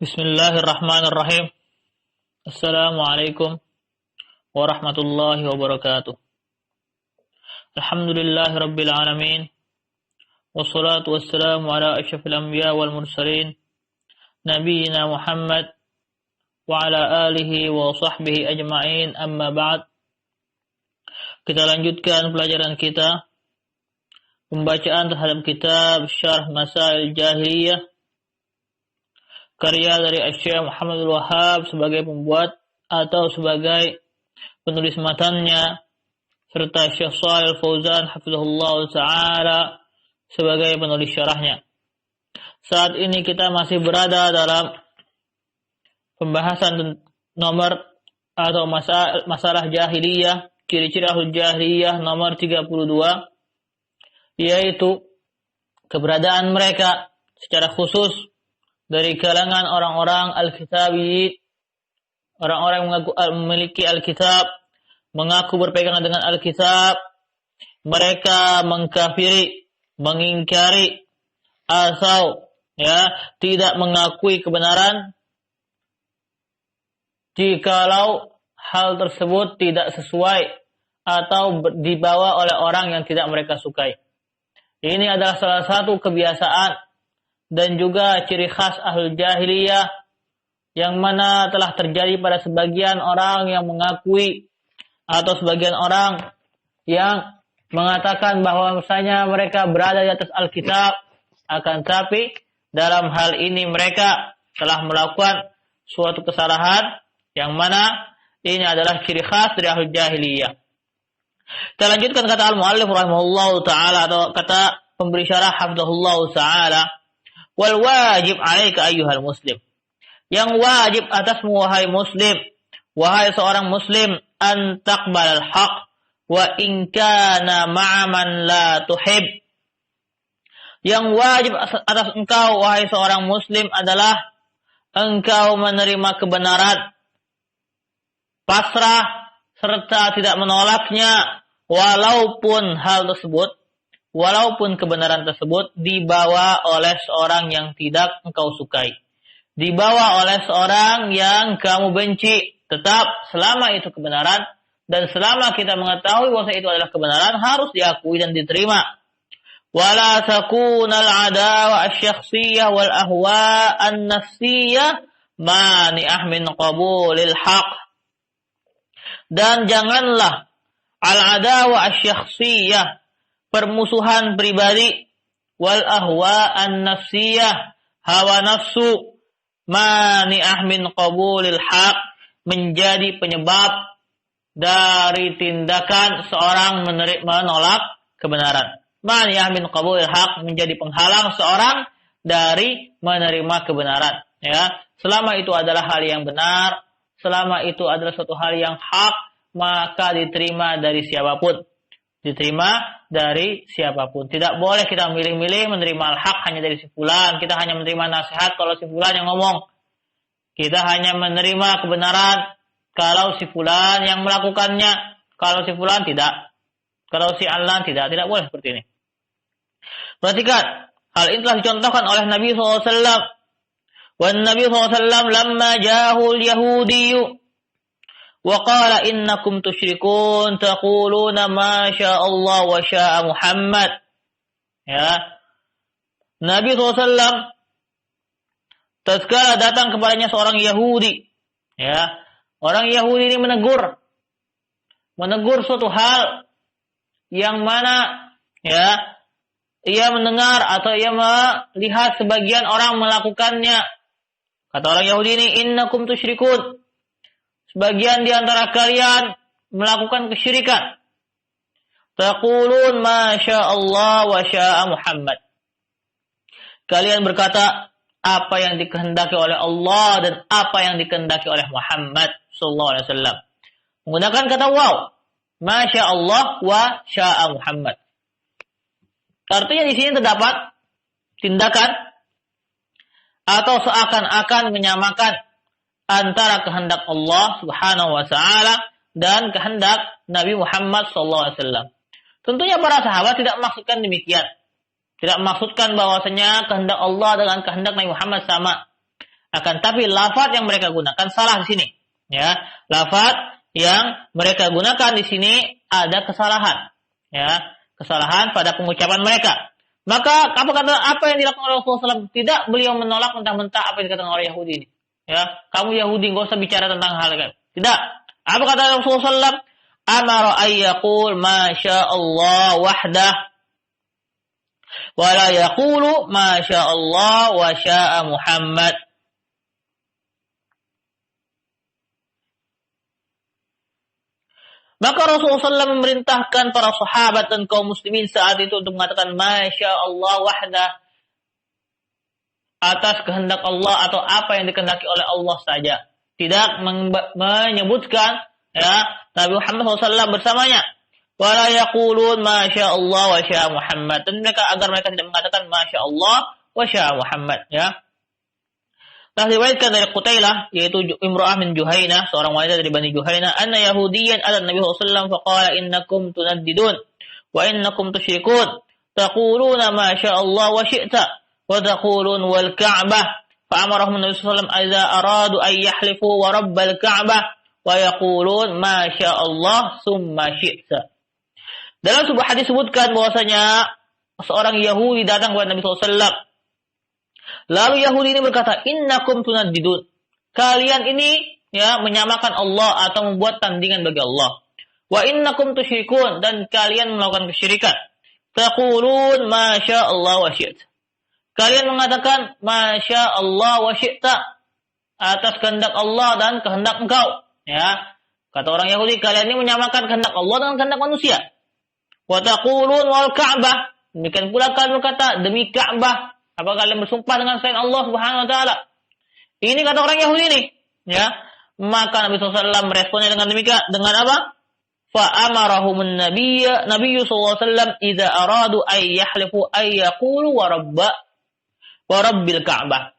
Bismillahirrahmanirrahim. Assalamualaikum warahmatullahi wabarakatuh. Alhamdulillahi rabbil alamin. Wassalatu wassalamu ala asyrafil anbiya wal mursalin. Nabiyyina Muhammad wa ala alihi wa sahbihi ajma'in, amma ba'd. Kita lanjutkan pelajaran kita, pembacaan terhadap kitab Syarh Masail Jahiliyah, karya dari Syekh Muhammadul Wahhab sebagai pembuat atau sebagai penulis matannya, serta Syekh Shalih Fauzan hafizahullah ta'ala sebagai penulis syarahnya. Saat ini kita masih berada dalam pembahasan nomor atau masalah jahiliyah, ciri-ciri ahlul jahiliyah nomor 32, yaitu keberadaan mereka secara khusus dari kalangan orang-orang Al-Kitabiyin, orang-orang yang memiliki Alkitab, mengaku berpegangan dengan Alkitab. Mereka mengkafiri, mengingkari, atau tidak mengakui kebenaran jikalau hal tersebut tidak sesuai atau dibawa oleh orang yang tidak mereka sukai. Ini adalah salah satu kebiasaan dan juga ciri khas ahlul jahiliyah yang mana telah terjadi pada sebagian orang yang mengakui atau sebagian orang yang mengatakan bahwa misalnya mereka berada di atas Alkitab, akan tapi dalam hal ini mereka telah melakukan suatu kesalahan yang mana ini adalah ciri khas dari ahlul jahiliyah. Kita lanjutkan kata al-muallif rahimahullahu ta'ala, atau kata pemberi syarah hafizahullahu ta'ala. Wal wajib 'alaika ayyuhal muslim. Yang wajib atasmu wahai muslim, wahai seorang muslim, an taqbalal haq wa in kana ma'a man la tuhib. Yang wajib atas engkau wahai seorang muslim adalah engkau menerima kebenaran, pasrah serta tidak menolaknya, walaupun kebenaran tersebut dibawa oleh seorang yang tidak engkau sukai, dibawa oleh seorang yang kamu benci. Tetap selama itu kebenaran dan selama kita mengetahui bahwa itu adalah kebenaran, harus diakui dan diterima. Wala takunal adawa asy-syakhsiyah wal ahwa an-nafsiyah mani'ah min qabulil haq. Dan janganlah al-adawa asy-syakhsiyah, permusuhan pribadi, wal ahwa an-nafsiyah, hawa nafsu, mani'ah min qabulil haq, menjadi penyebab dari tindakan seorang menolak kebenaran. Mani'ah min qabulil haq, menjadi penghalang seorang dari menerima kebenaran. Selama itu adalah hal yang benar, selama itu adalah suatu hal yang hak, maka diterima dari siapapun. Tidak boleh kita milih-milih menerima al-haq hanya dari si fulan. Kita hanya menerima nasihat kalau si fulan yang ngomong. Kita hanya menerima kebenaran kalau si fulan yang melakukannya. Kalau si fulan tidak. Kalau si alan tidak. Tidak boleh seperti ini. Perhatikan, hal ini telah dicontohkan oleh Nabi SAW. Wan Nabi SAW lamma jahul yahudiyu wa qala innakum tusyrikun taquluna ma syaa Allah wa syaa Muhammad. Nabi SAW tatkala datang kepadanya seorang Yahudi. Orang Yahudi ini menegur suatu hal yang mana ia mendengar atau ia melihat sebagian orang melakukannya. Kata orang Yahudi ini, innakum tusyrikun, sebagian di antara kalian melakukan kesyirikan. Taqulun ma syaa Allah wa syaa Muhammad. Kalian berkata apa yang dikehendaki oleh Allah dan apa yang dikehendaki oleh Muhammad sallallahu alaihi wasallam. Menggunakan kata waw. Ma syaa Allah wa syaa Muhammad. Artinya di sini terdapat tindakan atau seakan-akan menyamakan antara kehendak Allah Subhanahu wa taala dan kehendak Nabi Muhammad sallallahu alaihi wasallam. Tentunya para sahabat tidak maksudkan demikian. Tidak maksudkan bahwasanya kehendak Allah dengan kehendak Nabi Muhammad sama. Akan tapi lafaz yang mereka gunakan salah di sini. Ya, lafaz yang mereka gunakan di sini ada kesalahan. Ya, kesalahan pada pengucapan mereka. Maka apa yang dilakukan oleh Rasulullah SAW? Tidak beliau menolak mentah-mentah apa yang dikatakan oleh Yahudi ini. Ya, kamu Yahudi nggak usah bicara tentang hal ini. Tidak. Apa kata Rasulullah SAW? Amara ayyaqul ma sya Allah wahdah wa la yaqulu ma sya Allah wa sya'a Muhammad. Maka Rasulullah SAW memerintahkan para sahabat dan kaum muslimin saat itu untuk mengatakan Masya Allah wahdah, atas kehendak Allah atau apa yang dikehendaki oleh Allah saja. Tidak menyebutkan ya Nabi Muhammad SAW bersamanya. Wala yaqulun Masya Allah wa syaa Muhammad. Dan agar mereka tidak mengatakan Masya Allah wa syaa Muhammad. Ya. Telah diriwayatkan dari Qutailah, yaitu Imra'ah min Juhainah, seorang wanita dari Bani Juhainah, anna Yahudiyan ala Nabi SAW faqala innakum tunaddidun wa innakum tusyrikun taquluna ma syaa Allah wa syi'ta wa taqulun wal Ka'bah fa amarahum Nabi SAW idza aradu ay yahlifu wa rabbal Ka'bah wa yaqulun ma syaa Allah summa syi'ta. Dalam sebuah hadis sebutkan bahwasanya seorang Yahudi datang kepada Nabi SAW. Lalu Yahudi ini berkata, innakum tunaddidun. Kalian ini ya menyamakan Allah atau membuat tandingan bagi Allah. Wa innakum tusyrikun, dan kalian melakukan kesyirikan. Taqulun ma syaa Allah wa syi'ta. Kalian mengatakan ma syaa Allah wa syi'ta, atas kehendak Allah dan kehendak engkau. Ya. Kata orang Yahudi, kalian ini menyamakan kehendak Allah dengan kehendak manusia. Wa taqulun wal Ka'bah. Demikian pula kalian berkata demi Ka'bah. Apa kalian bersumpah dengan selain Allah Subhanahu wa taala? Ini kata orang Yahudi ini, ya. Maka Nabi SAW meresponnya dengan demikian, dengan apa? Fa amarahumun nabiyyu sallallahu alaihi wasallam idza aradu ay yahlifu ay yaqulu wa rabbil Ka'bah.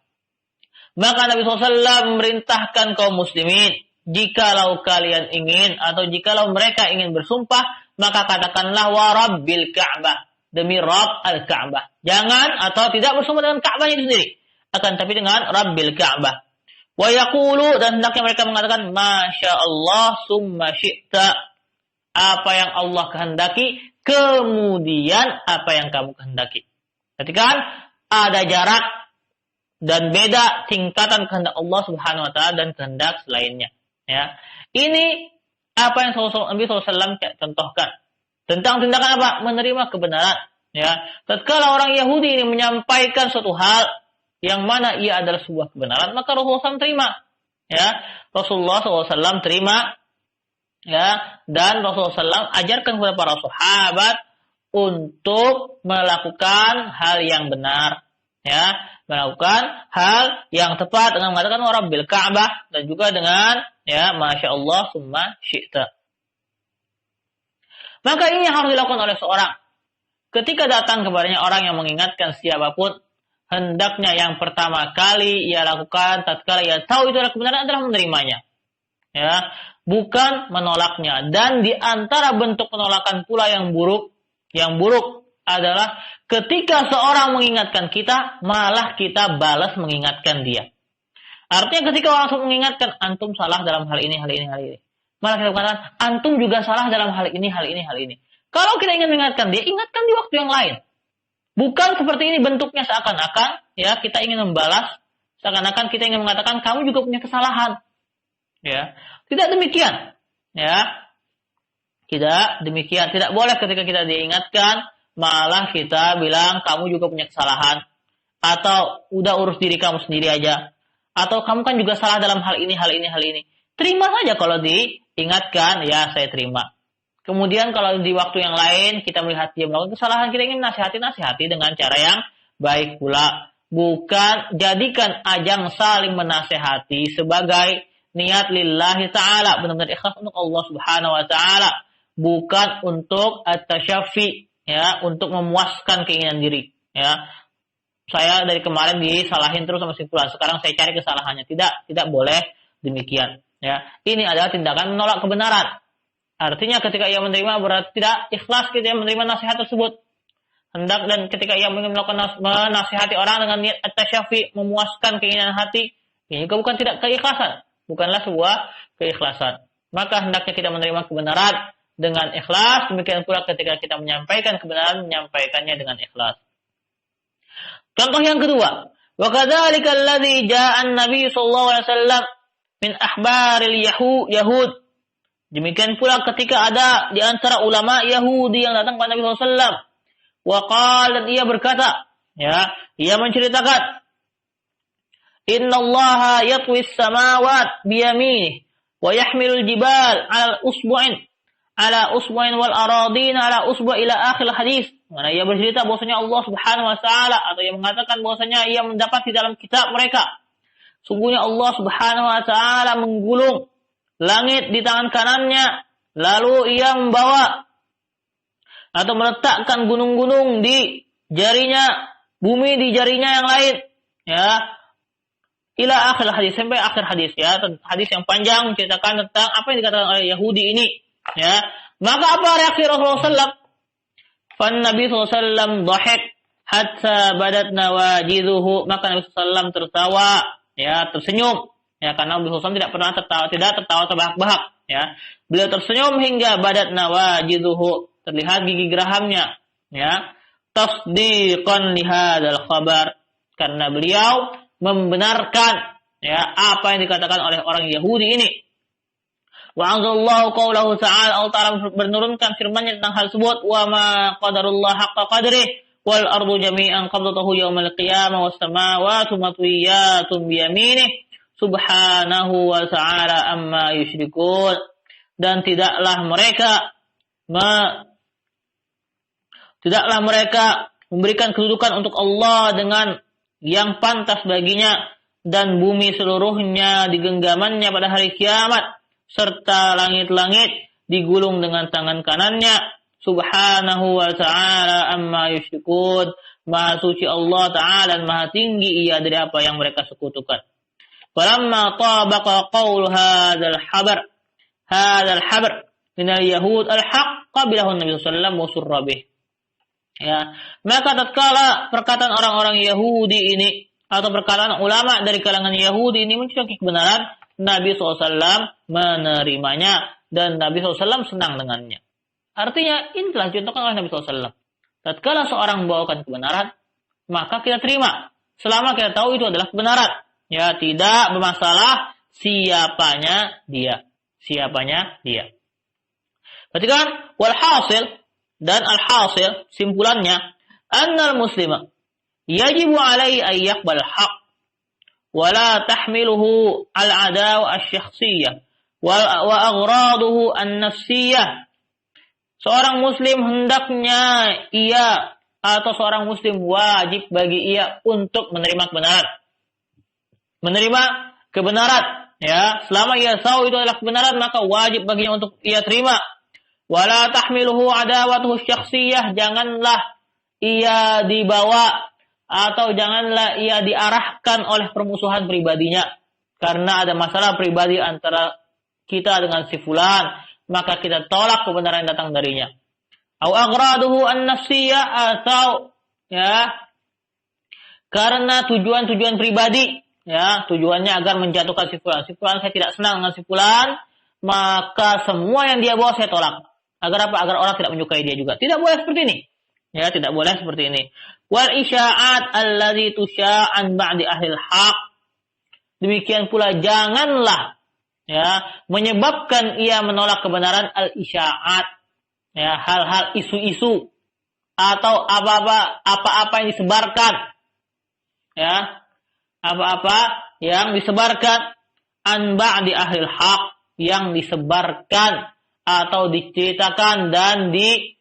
Maka Nabi SAW memerintahkan kaum muslimin, jikalau kalian ingin atau jikalau mereka ingin bersumpah, maka katakanlah wa rabbil Ka'bah, demi Rabb al-Ka'bah. Jangan atau tidak bersumpah dengan Ka'bah itu sendiri, akan tapi dengan Rabbil Ka'bah. Wa yaqulu, dan hendaknya mereka mengatakan Masya Allah summa syi'ta, apa yang Allah kehendaki kemudian apa yang kamu kehendaki. Perhatikan, ada jarak dan beda tingkatan kehendak Allah Subhanahu wa taala dan kehendak selainnya, ya. Ini apa yang Nabi SAW contohkan tentang tindakan apa? Menerima kebenaran. Ya, tatkala orang Yahudi ini menyampaikan suatu hal yang mana ia adalah sebuah kebenaran, maka Rasulullah SAW terima. Ya, Rasulullah SAW terima. Ya, dan Rasulullah SAW ajarkan kepada para sahabat untuk melakukan hal yang benar. Ya, melakukan hal yang tepat dengan mengatakan wa rabbil Ka'bah, dan juga dengan ya Masya Allah summa syi'ta. Maka ini yang harus dilakukan oleh seorang. Ketika datang kepadanya orang yang mengingatkan siapapun, hendaknya yang pertama kali ia lakukan tatkala ia tahu itu adalah kebenaran adalah menerimanya. Ya, bukan menolaknya. Dan di antara bentuk penolakan pula yang buruk adalah ketika seorang mengingatkan kita, malah kita balas mengingatkan dia. Artinya ketika orang mengingatkan, antum salah dalam hal ini. Malah kita katakan, antum juga salah dalam hal ini. Kalau kita ingin mengingatkan dia, ingatkan di waktu yang lain. Bukan seperti ini bentuknya seakan-akan ya kita ingin membalas, seakan-akan kita ingin mengatakan kamu juga punya kesalahan. Ya, tidak demikian. Ya, tidak demikian. Tidak boleh ketika kita diingatkan malah kita bilang kamu juga punya kesalahan, atau udah urus diri kamu sendiri aja, atau kamu kan juga salah dalam hal ini. Terima saja kalau diingatkan, ya saya terima. Kemudian kalau di waktu yang lain kita melihat dia melakukan kesalahan, kita ingin nasihati dengan cara yang baik pula. Bukan jadikan ajang saling menasihati sebagai niat lillahi ta'ala, benar-benar ikhlas untuk Allah Subhanahu wa ta'ala. Bukan untuk at-tashaffi, ya, untuk memuaskan keinginan diri. Ya, saya dari kemarin disalahin terus sama si fulan, sekarang saya cari kesalahannya. Tidak boleh demikian. Ya, ini adalah tindakan menolak kebenaran. Artinya ketika ia menerima berarti tidak ikhlas kita menerima nasihat tersebut. Dan ketika ia ingin melakukan menasihati orang dengan niat at-tashaffi, memuaskan keinginan hati, Ini juga bukan tidak keikhlasan, bukanlah sebuah keikhlasan. Maka hendaknya kita menerima kebenaran dengan ikhlas, demikian pula ketika kita menyampaikan kebenaran, menyampaikannya dengan ikhlas. Contoh yang kedua, wa kadzalika alladzi jaa'a an-nabiy sallallahu alaihi wasallam min ahbaril yahud. Demikian pula ketika ada di antara ulama Yahudi yang datang kepada Nabi sallallahu alaihi wasallam, wa qala, dan ia berkata, ya, ia menceritakan, innallaha yatwi as-samawati bi yaminihi wa yahmilul jibal 'ala usbu'in wal aradina 'ala usbu' ila akhir hadis. Mana ia bercerita bahwasanya Allah Subhanahu wa taala, atau ia mengatakan bahwasanya ia mendapat di dalam kitab mereka, sungguhnya Allah Subhanahu wa taala menggulung langit di tangan kanannya, lalu ia membawa atau meletakkan gunung-gunung di jarinya, bumi di jarinya yang lain, ya, ila akhir hadis, sampai akhir hadis, ya, hadis yang panjang menceritakan tentang apa yang dikatakan oleh Yahudi ini, ya. Maka apa reaksi Rasulullah SAW? Fan Nabi SAW dhahik hatta badat nawajiduhu, maka Nabi SAW tertawa, ya, tersenyum, ya, karena Nabi SAW tidak pernah tertawa terbahak-bahak, ya. Beliau tersenyum hingga badat nawajiduhu, terlihat gigi gerahamnya, ya, tasdiqan li hadzal khabar, karena beliau membenarkan, ya, apa yang dikatakan oleh orang Yahudi ini. Wa anzalallahu qaulahu ta'ala, Allah Ta'ala menurunkan firman-Nya tentang hal tersebut, wa ma qadarullah haqqa qadrihi wal ardu jami'an qabdatuhu yaumal qiyamah was samawati matwiyatun bi yaminihi subhanahu wa ta'ala amma yusyrikun. Dan tidaklah mereka memberikan kedudukan untuk Allah dengan yang pantas baginya, dan bumi seluruhnya di genggamannya pada hari kiamat, serta langit-langit digulung dengan tangan kanannya. Subhanahu wa ta'ala amma yusyrikun. Maha suci Allah Ta'ala dan maha tinggi ia dari apa yang mereka sekutukan. Falamma tabaqa qaul hadzal habr min al-yahud al-haqq qabilahu Nabi sallallahu alaihi wasallam wa surra bih. Ya, maka tatkala perkataan orang-orang Yahudi ini atau perkataan ulama dari kalangan Yahudi ini mencocoki kebenaran, Nabi SAW menerimanya dan Nabi SAW senang dengannya. Artinya ini telah dicontohkan oleh Nabi SAW. Tatkala seorang membawakan kebenaran, maka kita terima selama kita tahu itu adalah kebenaran. Ya, tidak bermasalah siapanya dia. Perhatikan, walhasil, dan alhasil, simpulannya, annal muslima yajibu alaihi an yaqbal haq wa la tahmiluhu al-adawa asy-syakhsiyah wa aghraduhu an-nafsiyah. Seorang muslim hendaknya ia atau seorang muslim wajib bagi ia untuk menerima kebenaran, ya, selama ia tahu itu adalah kebenaran, maka wajib baginya untuk ia terima. Wala tahmiluhu adawatuhu syakhsiyah, janganlah ia dibawa atau janganlah ia diarahkan oleh permusuhan pribadinya. Karena ada masalah pribadi antara kita dengan si fulan, maka kita tolak kebenaran yang datang darinya. Au aghraduhu an-nafsiyah, atau, ya, karena tujuan-tujuan pribadi, ya, tujuannya agar menjatuhkan si fulan. Si fulan, saya tidak senang dengan si fulan, maka semua yang dia bawa saya tolak. Agar apa? Agar orang tidak menyukai dia juga. Tidak boleh seperti ini. Ya, tidak boleh seperti ini. Wal isya'at allazi tusya'an ba'di ahlil haq. Demikian pula janganlah, ya, menyebabkan ia menolak kebenaran al-isya'at. Ya, hal-hal isu-isu atau apa-apa yang disebarkan. Ya, apa-apa yang disebarkan an ba'di ahlil haq, yang disebarkan atau diceritakan dan diviralkan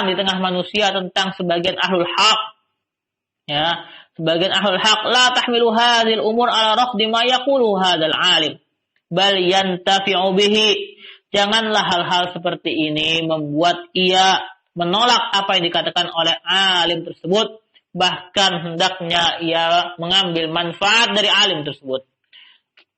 di tengah manusia tentang sebagian ahlul haq, ya, sebagian ahlul haq, la tahmilu hadhil umur ala rafdi ma yaqulu hadzal alim bal yantafi'u bihi. Janganlah hal-hal seperti ini membuat ia menolak apa yang dikatakan oleh alim tersebut, bahkan hendaknya ia mengambil manfaat dari alim tersebut.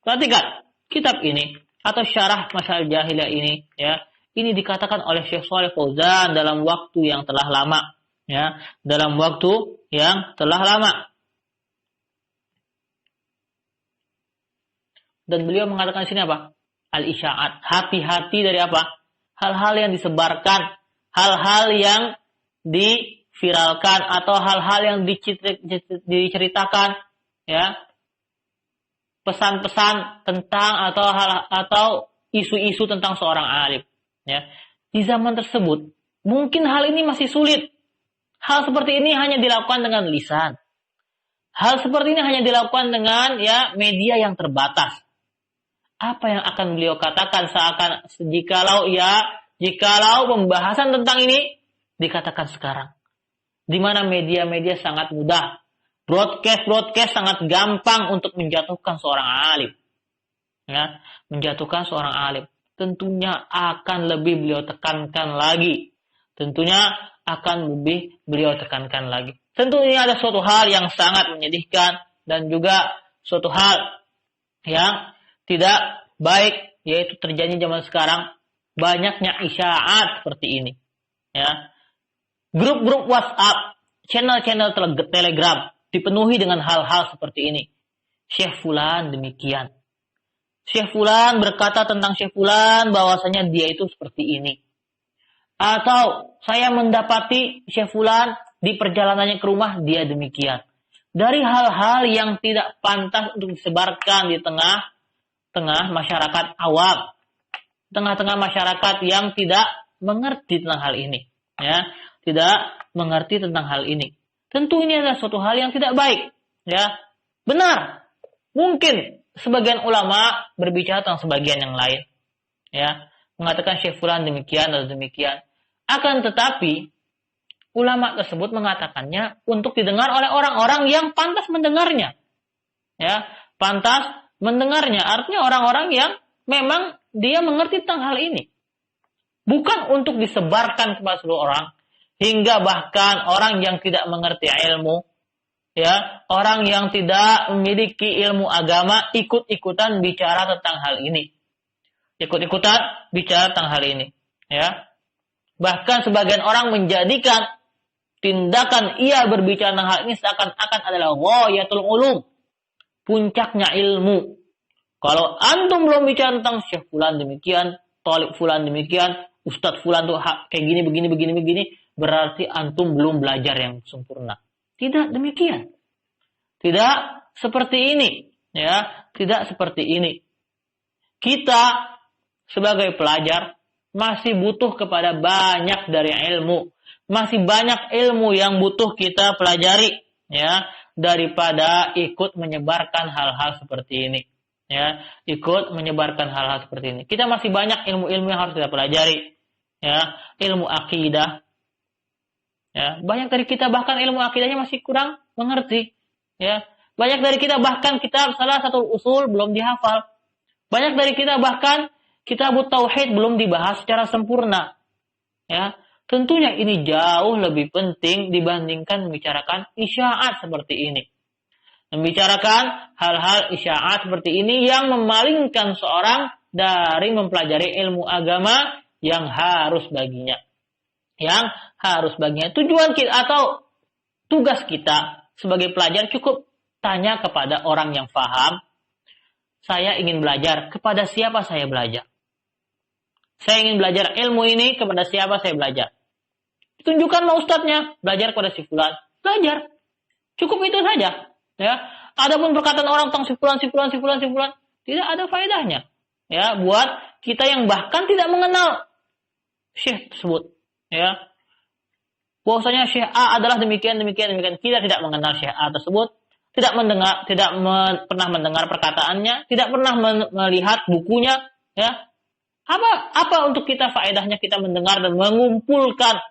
Perhatikan kitab ini atau syarah Masail Jahiliyah ini, ya, ini dikatakan oleh Syekh Shalih Fauzan dalam waktu yang telah lama, ya, dalam waktu yang telah lama. Dan beliau mengatakan di sini apa? Al-isya'at. Hati-hati dari apa? Hal-hal yang disebarkan, hal-hal yang diviralkan atau hal-hal yang diceritakan, ya. Pesan-pesan tentang atau isu-isu tentang seorang alim, ya. Di zaman tersebut, mungkin hal ini masih sulit. Hal seperti ini hanya dilakukan dengan lisan. Hal seperti ini hanya dilakukan dengan ya media yang terbatas. Apa yang akan beliau katakan jikalau pembahasan tentang ini dikatakan sekarang, di mana media-media sangat mudah, broadcast sangat gampang untuk menjatuhkan seorang alim, ya, menjatuhkan seorang alim. Tentunya akan lebih beliau tekankan lagi. Tentu ini ada suatu hal yang sangat menyedihkan dan juga suatu hal yang tidak baik, yaitu terjadi zaman sekarang banyaknya isya'at seperti ini, ya. Grup-grup WhatsApp, channel-channel Telegram dipenuhi dengan hal-hal seperti ini. Syekh Fulan demikian. Syekh Fulan berkata tentang Syekh Fulan bahwasanya dia itu seperti ini. Atau saya mendapati Syekh Fulan di perjalanannya ke rumah dia demikian. Dari hal-hal yang tidak pantas untuk disebarkan di tengah masyarakat awam, tengah-tengah masyarakat yang tidak mengerti tentang hal ini, ya, tidak mengerti tentang hal ini. Tentu ini adalah suatu hal yang tidak baik, ya. Benar, mungkin sebagian ulama berbicara tentang sebagian yang lain, ya, mengatakan Syekh Fulan demikian atau demikian. Akan tetapi ulama tersebut mengatakannya untuk didengar oleh orang-orang yang pantas mendengarnya, ya, pantas mendengarnya, artinya orang-orang yang memang dia mengerti tentang hal ini. Bukan untuk disebarkan kepada seluruh orang, hingga bahkan orang yang tidak mengerti ilmu, ya, orang yang tidak memiliki ilmu agama ikut-ikutan bicara tentang hal ini. Ikut-ikutan bicara tentang hal ini, ya. Bahkan sebagian orang menjadikan tindakan ia berbicara tentang hal ini seakan-akan adalah ghayatul ulum, puncaknya ilmu. Kalau antum belum bicara tentang Syekh Fulan demikian, Thalib Fulan demikian, Ustadz Fulan tuh kayak gini, begini, berarti antum belum belajar yang sempurna. Tidak demikian. Tidak seperti ini, ya, tidak seperti ini. Kita sebagai pelajar masih butuh kepada banyak dari ilmu. Masih banyak ilmu yang butuh kita pelajari, ya, daripada ikut menyebarkan hal-hal seperti ini, ya, ikut menyebarkan hal-hal seperti ini. Kita masih banyak ilmu-ilmu yang harus kita pelajari, ya, ilmu akidah, ya, banyak dari kita bahkan ilmu akidahnya masih kurang mengerti, ya, banyak dari kita bahkan kitab salah satu usul belum dihafal, banyak dari kita bahkan kitab tauhid belum dibahas secara sempurna, ya. Tentunya ini jauh lebih penting dibandingkan membicarakan isya'at seperti ini. Membicarakan hal-hal isya'at seperti ini yang memalingkan seorang dari mempelajari ilmu agama yang harus baginya. Yang harus baginya. Tujuan kita atau tugas kita sebagai pelajar cukup tanya kepada orang yang paham. Saya ingin belajar, kepada siapa saya belajar? Saya ingin belajar ilmu ini, kepada siapa saya belajar? Tunjukkanlah ustadznya, belajar kepada si fulan, belajar. Cukup itu saja, ya. Adapun perkataan orang tentang si fulan, tidak ada faedahnya, ya, buat kita yang bahkan tidak mengenal syekh tersebut, ya. Bahwasanya syekh A adalah demikian. Kita tidak mengenal syekh A tersebut, tidak pernah mendengar perkataannya, tidak pernah melihat bukunya, ya. Apa untuk kita faedahnya kita mendengar dan mengumpulkan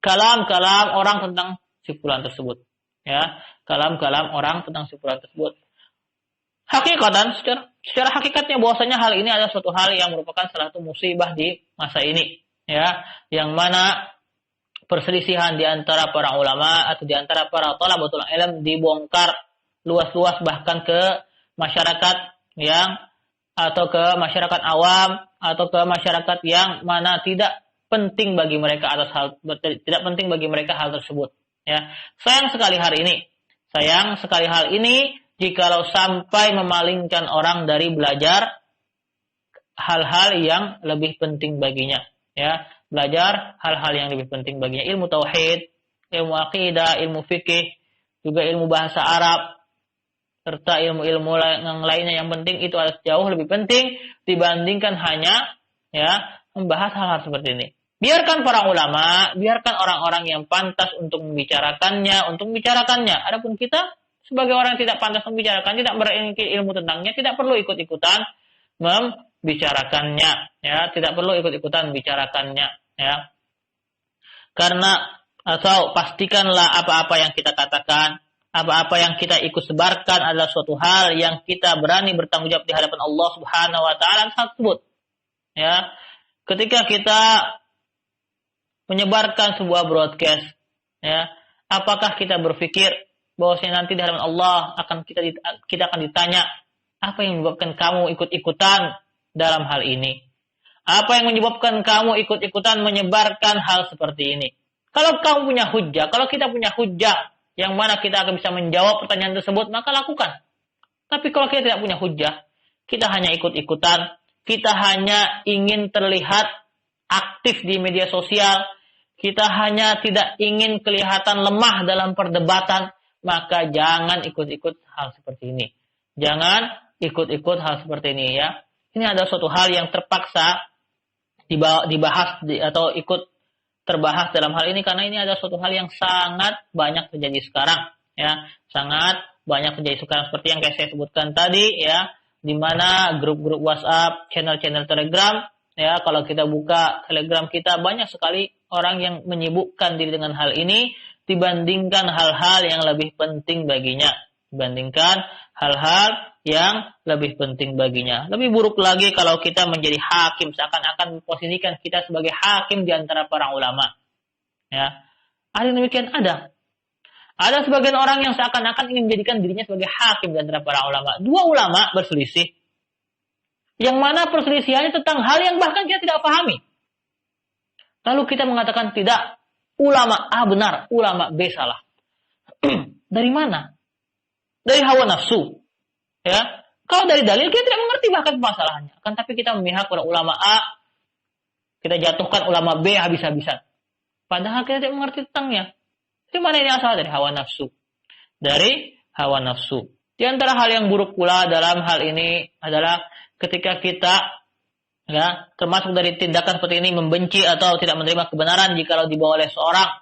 kalam-kalam orang tentang si fulan tersebut, ya, kalam-kalam orang tentang si fulan tersebut. Hakikatan, secara hakikatnya bahwasanya hal ini adalah suatu hal yang merupakan salah satu musibah di masa ini, ya, yang mana perselisihan di antara para ulama atau di antara para thalabatul ilm dibongkar luas-luas bahkan ke masyarakat atau ke masyarakat awam atau ke masyarakat yang mana tidak penting bagi mereka hal tersebut, ya. Sayang sekali hal ini jikalau sampai memalingkan orang dari belajar hal-hal yang lebih penting baginya, ya, belajar hal-hal yang lebih penting baginya, ilmu tauhid, ilmu akidah, ilmu fikih, juga ilmu bahasa Arab, serta ilmu-ilmu yang lainnya yang penting itu adalah jauh lebih penting dibandingkan hanya, ya, membahas hal-hal seperti ini. Biarkan para ulama, biarkan orang-orang yang pantas untuk membicarakannya, Adapun kita sebagai orang yang tidak pantas membicarakan, tidak berilmu tentangnya, tidak perlu ikut-ikutan membicarakannya, ya, tidak perlu ikut-ikutan membicarakannya, ya. Karena atau pastikanlah apa-apa yang kita katakan, apa-apa yang kita ikut sebarkan adalah suatu hal yang kita berani bertanggung jawab di hadapan Allah Subhanahu wa taala tersebut. Ya. Ketika kita menyebarkan sebuah broadcast, ya, apakah kita berpikir bahwasanya nanti di hadapan Allah kita akan ditanya, apa yang menyebabkan kamu ikut-ikutan dalam hal ini? Apa yang menyebabkan kamu ikut-ikutan menyebarkan hal seperti ini? Kalau kamu punya hujjah, kalau kita punya hujjah yang mana kita akan bisa menjawab pertanyaan tersebut, maka lakukan. Tapi kalau kita tidak punya hujjah, kita hanya ikut-ikutan, kita hanya ingin terlihat aktif di media sosial, kita hanya tidak ingin kelihatan lemah dalam perdebatan, maka jangan ikut-ikut hal seperti ini. Jangan ikut-ikut hal seperti ini, ya. Ini adalah suatu hal yang terpaksa dibahas atau ikut terbahas dalam hal ini karena ini adalah suatu hal yang sangat banyak terjadi sekarang, ya. Sangat banyak terjadi sekarang seperti yang kayak saya sebutkan tadi, ya, di mana grup-grup WhatsApp, channel-channel Telegram, ya, kalau kita buka Telegram kita banyak sekali orang yang menyibukkan diri dengan hal ini dibandingkan hal-hal yang lebih penting baginya. Lebih buruk lagi kalau kita menjadi hakim, seakan-akan memposisikan kita sebagai hakim di antara para ulama. Ya. Ada yang demikian, ada. Ada sebagian orang yang seakan-akan ingin menjadikan dirinya sebagai hakim di antara para ulama. Dua ulama berselisih, yang mana perselisihannya tentang hal yang bahkan kita tidak pahami. Lalu kita mengatakan tidak, ulama A benar, ulama B salah. Dari mana? Dari hawa nafsu. Ya, kalau dari dalil kita tidak mengerti bahkan permasalahannya. Kan tapi kita memihak pada ulama A, kita jatuhkan ulama B habis-habisan. Padahal kita tidak mengerti tentangnya. Dari mana ini asal? Dari hawa nafsu. Dari hawa nafsu. Di antara hal yang buruk pula dalam hal ini adalah ketika kita, ya, termasuk dari tindakan seperti ini, membenci atau tidak menerima kebenaran jikalau dibawa oleh seorang,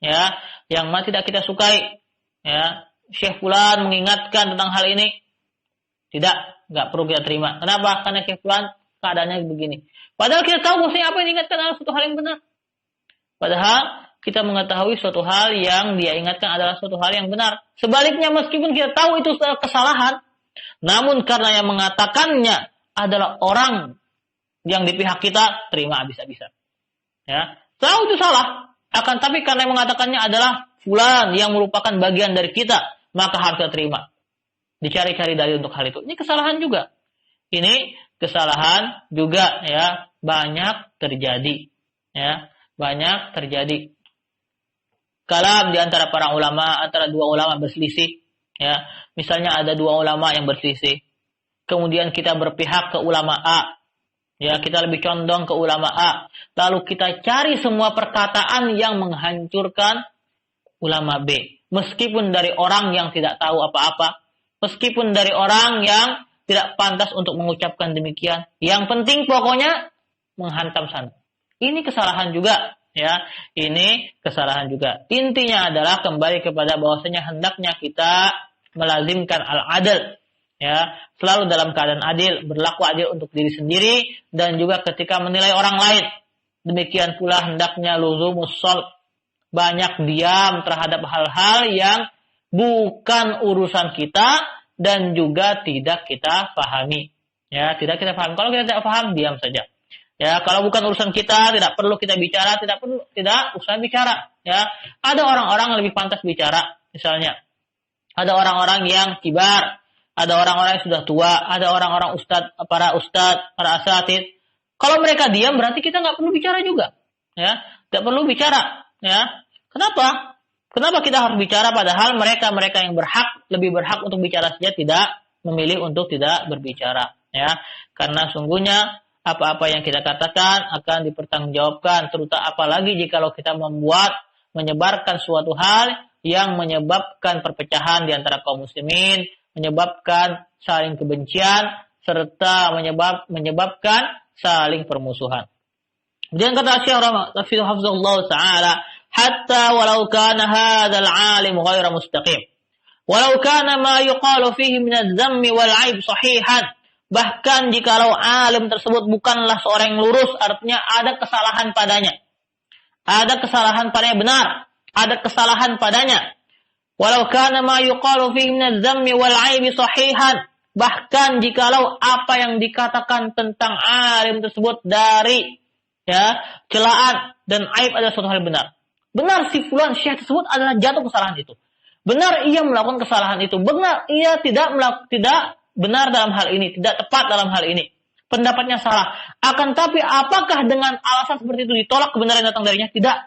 ya, yang mana tidak kita sukai, ya. Syekh Fulan mengingatkan tentang hal ini, nggak perlu kita terima. Kenapa? Karena Syekh Fulan keadaannya begini. Padahal kita tahu bahwasanya apa yang diingatkan adalah suatu hal yang benar. Padahal kita mengetahui suatu hal yang dia ingatkan adalah suatu hal yang benar. Sebaliknya, meskipun kita tahu itu kesalahan, namun karena yang mengatakannya adalah orang yang di pihak kita, terima habis-habisan. Ya, tahu itu salah, akan tapi karena yang mengatakannya adalah fulan yang merupakan bagian dari kita, maka harus kita terima. Dicari-cari dalil untuk hal itu. Ini kesalahan juga. Ini kesalahan juga, ya, banyak terjadi. Ya, banyak terjadi. Kalam di antara para ulama, antara dua ulama berselisih, ya. Misalnya ada dua ulama yang berselisih. Kemudian kita berpihak ke ulama A. Ya, kita lebih condong ke ulama A. Lalu kita cari semua perkataan yang menghancurkan ulama B. Meskipun dari orang yang tidak tahu apa-apa, meskipun dari orang yang tidak pantas untuk mengucapkan demikian. Yang penting pokoknya menghantam sana. Ini kesalahan juga, ya. Ini kesalahan juga. Intinya adalah kembali kepada bahwasanya hendaknya kita melazimkan al-adl, ya, selalu dalam keadaan adil, berlaku adil untuk diri sendiri dan juga ketika menilai orang lain. Demikian pula hendaknya luzumus shalb, banyak diam terhadap hal-hal yang bukan urusan kita dan juga tidak kita pahami. Ya, tidak kita paham. Kalau kita tidak paham, diam saja. Ya, kalau bukan urusan kita, tidak perlu kita bicara, tidak usah bicara. Ya, ada orang-orang yang lebih pantas bicara. Misalnya, ada orang-orang yang kibar, ada orang-orang yang sudah tua, ada orang-orang para asatid. Kalau mereka diam, berarti kita nggak perlu bicara juga. Ya, tidak perlu bicara. Ya, kenapa? Kenapa kita harus bicara padahal mereka yang lebih berhak untuk bicara saja tidak memilih untuk tidak berbicara, ya. Karena sungguhnya apa-apa yang kita katakan akan dipertanggungjawabkan, terutama apalagi jikalau kita menyebarkan suatu hal yang menyebabkan perpecahan di antara kaum muslimin, menyebabkan saling kebencian, serta menyebabkan saling permusuhan. Kemudian kata Syekh Hafizahullah Ta'ala, hatta walau kana hadzal alim ghaira mustaqim walau kana ma yuqalu fihi min adh-dhammi wal 'aib sahihan, bahkan jikalau alim tersebut bukanlah seorang yang lurus, artinya ada kesalahan padanya benar, ada kesalahan padanya. Walau kana ma yuqalu fihi min adh-dhammi wal 'aib sahihan, bahkan jikalau apa yang dikatakan tentang alim tersebut dari celaan dan aib adalah suatu hal benar. Benar si fulan syekh tersebut adalah jatuh kesalahan itu. Benar ia melakukan kesalahan itu. Benar ia tidak benar dalam hal ini, tidak tepat dalam hal ini. Pendapatnya salah. Akan tapi apakah dengan alasan seperti itu ditolak kebenaran yang datang darinya? Tidak.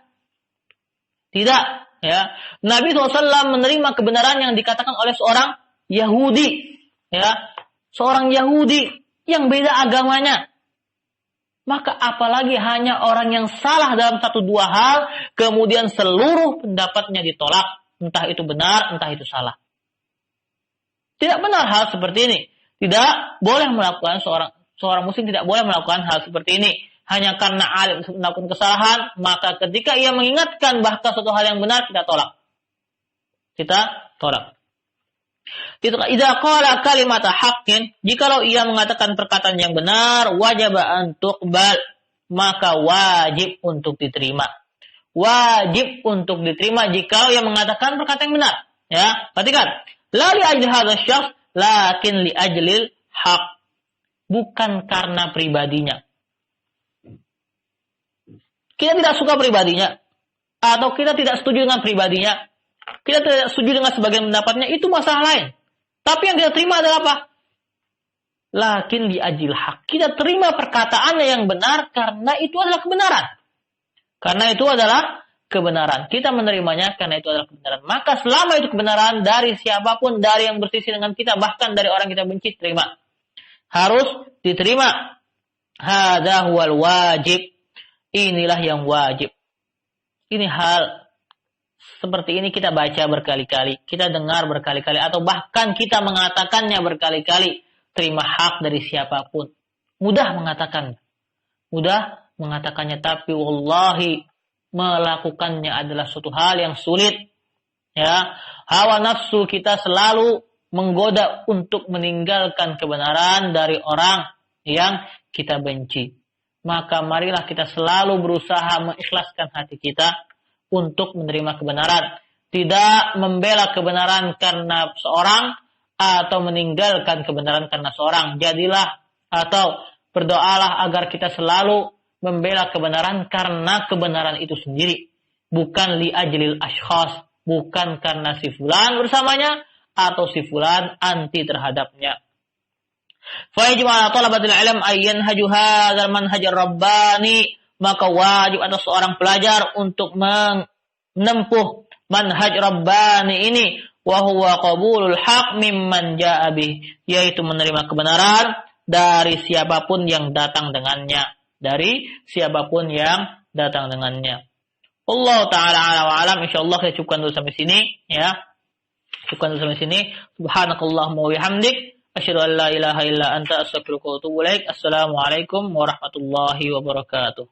Tidak. Ya. Nabi SAW menerima kebenaran yang dikatakan oleh seorang Yahudi. Ya. Seorang Yahudi yang beda agamanya. Maka apalagi hanya orang yang salah dalam satu dua hal, kemudian seluruh pendapatnya ditolak. Entah itu benar, entah itu salah. Tidak benar hal seperti ini. Tidak boleh melakukan seorang muslim tidak boleh melakukan hal seperti ini. Hanya karena alim melakukan kesalahan, maka ketika ia mengingatkan bahkan suatu hal yang benar, kita tolak. Kita tolak. Idza qala kalimata haqqin, jikalau ia mengatakan perkataan yang benar, wajib an tuqbal, maka wajib untuk diterima. Wajib untuk diterima jikalau ia mengatakan perkataan yang benar. Ya, perhatikan. La li ajli hadzal syakhs, lakin li ajlil haq. Bukan karena pribadinya. Kita tidak suka pribadinya, atau kita tidak setuju dengan pribadinya, kita tidak setuju dengan sebagian pendapatnya, itu masalah lain. Tapi yang kita terima adalah apa? Lakin li ajil haq. Kita terima perkataannya yang benar karena itu adalah kebenaran. Karena itu adalah kebenaran. Kita menerimanya karena itu adalah kebenaran. Maka selama itu kebenaran dari siapapun, dari yang bersisi dengan kita, bahkan dari orang kita benci, terima. Harus diterima. Hadza huwal wajib. Inilah yang wajib. Ini hal seperti ini kita baca berkali-kali, kita dengar berkali-kali, atau bahkan kita mengatakannya berkali-kali. Terima hak dari siapapun. Mudah mengatakannya, tapi wallahi melakukannya adalah suatu hal yang sulit. Ya, hawa nafsu kita selalu menggoda untuk meninggalkan kebenaran dari orang yang kita benci. Maka marilah kita selalu berusaha mengikhlaskan hati kita untuk menerima kebenaran. Tidak membela kebenaran karena seorang atau meninggalkan kebenaran karena seorang. Jadilah atau berdoalah agar kita selalu membela kebenaran karena kebenaran itu sendiri. Bukan li ajlil ashkhas. Bukan karena si fulan bersamanya atau si fulan anti terhadapnya. Fayajib ala talabatil ilm ayyan haju hadzal manhajar rabbani, maka wajib atas seorang pelajar untuk menempuh manhaj rabbani ini, wa huwa qabulul haq mimman jaa bih, yaitu menerima kebenaran dari siapapun yang datang dengannya, Allah taala ala wa alam. Insyaallah kita cukupkan dulu sampai sini, ya. Subhanakallahumma wa bihamdik, asyhadu an la ilaha illa anta, astaghfiruka wa atubu ilaik. Assalamualaikum warahmatullahi wabarakatuh.